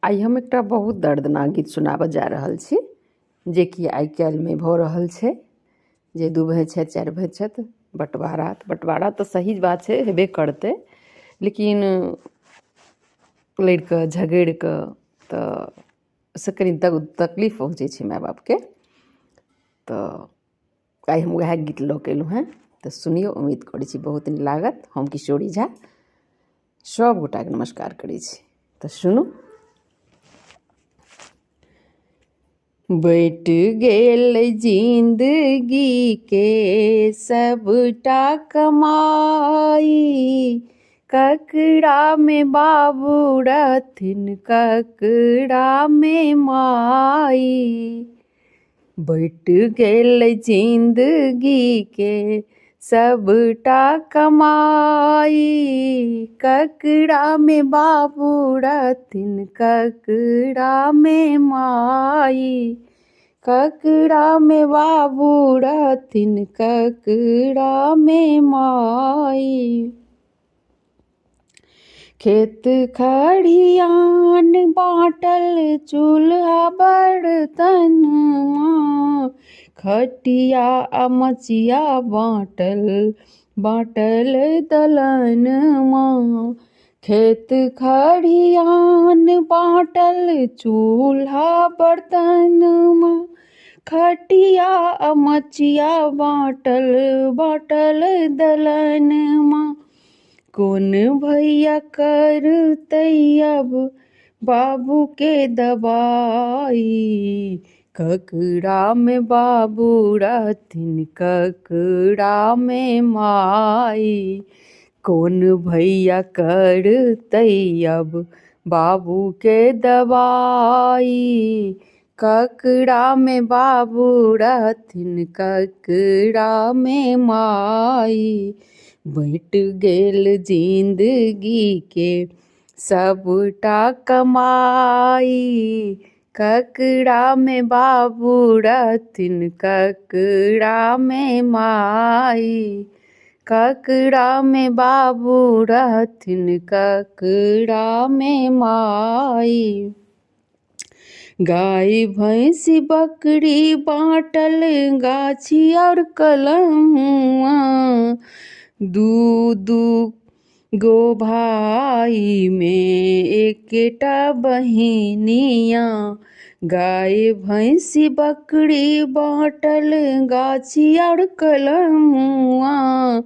आइ हम एकटा बहुत दर्दनाक गीत सुनाबऽ जा रहल छी, जेकि आइ काल्हिमे भऽ रहल छै जे 2 भाइ छथि 4 भाइ छथि, बँटवारा तऽ सही बात छै, हेबे करतै, लेकिन लड़ि कऽ झगड़ि कऽ तऽ से कनि तकलीफ पहुँचै छै माय बापके। तऽ आइ हम वएह गीत लऽ कऽ अएलहुँ हेँ, तऽ सुनियौ, उम्मीद करै छी बहुत नीक लागत। हम किशोरी झा सब गोटाके नमस्कार करै छी, तऽ सुनू। बैठ गेल जिंदगी के सबटा कमाई, ककरा में बाबू रहथिन ककरा में माई। बैठ गेल जिंदगी के सबटा कमाई, ककरा में बाबू रहथिन ककरा में माई, ककरा में बाबू रहथिन ककरा में माई। खेत खरियान बाँटल चूल्हा बर्तन, खटिया आ मचिया बाँटल दलन माँ। खेत खरियान बाँटल चूल्हा बर्तन माँ, खटिया आ मचिया बाँटल दलन माँ। कौन भैया करतै अब बाबू के दबाई, ककरा में बाबू रहथिन ककरा में माई। कौन भैया करतै अब बाबू के दबाई, ककरा में बाबू रहथिन ककरा में माई। बैठ गेल जिंदगी के सबटा कमाई, ककरा में बाबू रहथिन ककरा में माई, ककरा में बाबू रहथिन ककरा में माई। गाय भैंस बकरी बाँटल गाछी और कलमुआ, 2 गो भाई में एकेटा बहिनिया। गाय भैंस बकरी बाँटल गाछी और कलमुआ,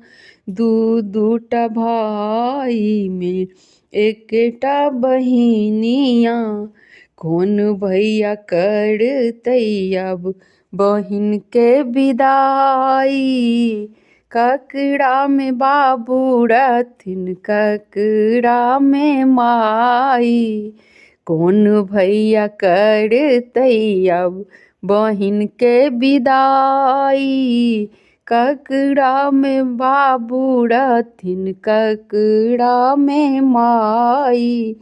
2 भाई में एकेटा बहिनिया। कौन भैया करतै अब बहिन के विदाई, ककरा में बाबू रहथिन ककरा में माई। कौन भैया करतै अब बहिन के विदाई, ककरा में बाबू रहथिन ककरा में माई।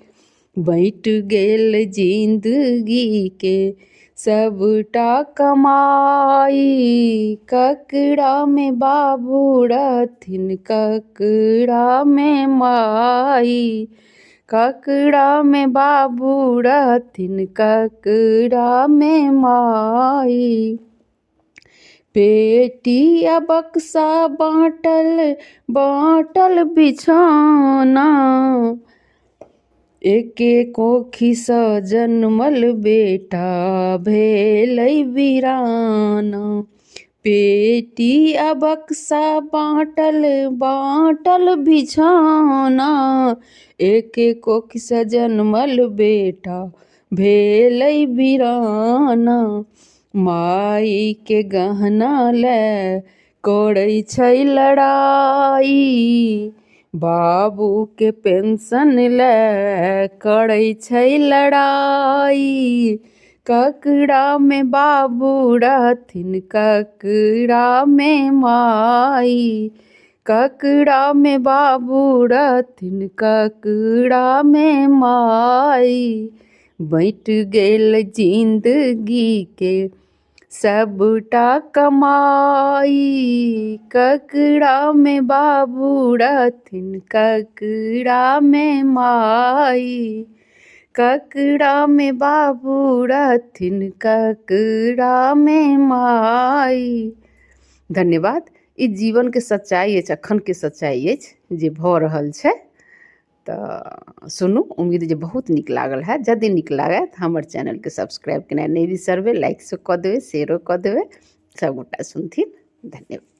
बैठ गेल जिंदगी के सबटा कमाई, ककरा में बाबू रहथिन ककरा में माई, ककरा में बाबू रहथिन ककरा में माई। पेटी आ बक्सा बाँटल बिछौना, एके कोखी सँ जनमल बेटा भेलै वीराना। पेटी आ बक्सा बाँटल बिछौना, एके कोखी सँ जनमल बेटा भेलै वीराना। माई के गहना ले करै छै लड़ाई, बाबू के पेंशन ले करै छै लड़ाई। ककरा में बाबू रहथिन ककरा में माई, ककरा में बाबू रहथिन ककरा में माई। बैठ गेल जिंदगी के सबटा कमाई, ककरा में बाबू रहथिन ककरा में माई, ककड़ा में बाबू रहथिन ककड़ा में माई। धन्यवाद। ई जीवन के सच्चाई अछि, अखन के सच्चाई अछि जे भऽ रहल छै। तऽ सुनू, उम्मीद जे बहुत नीक लागल है। यदि नीक लागत हमर चैनल के सब्सक्राइब केनाइ नहि बिसरबै, लाइक से कऽ देबै, शेयरो कऽ देबै, सबगोटा सुनथिन। धन्यवाद।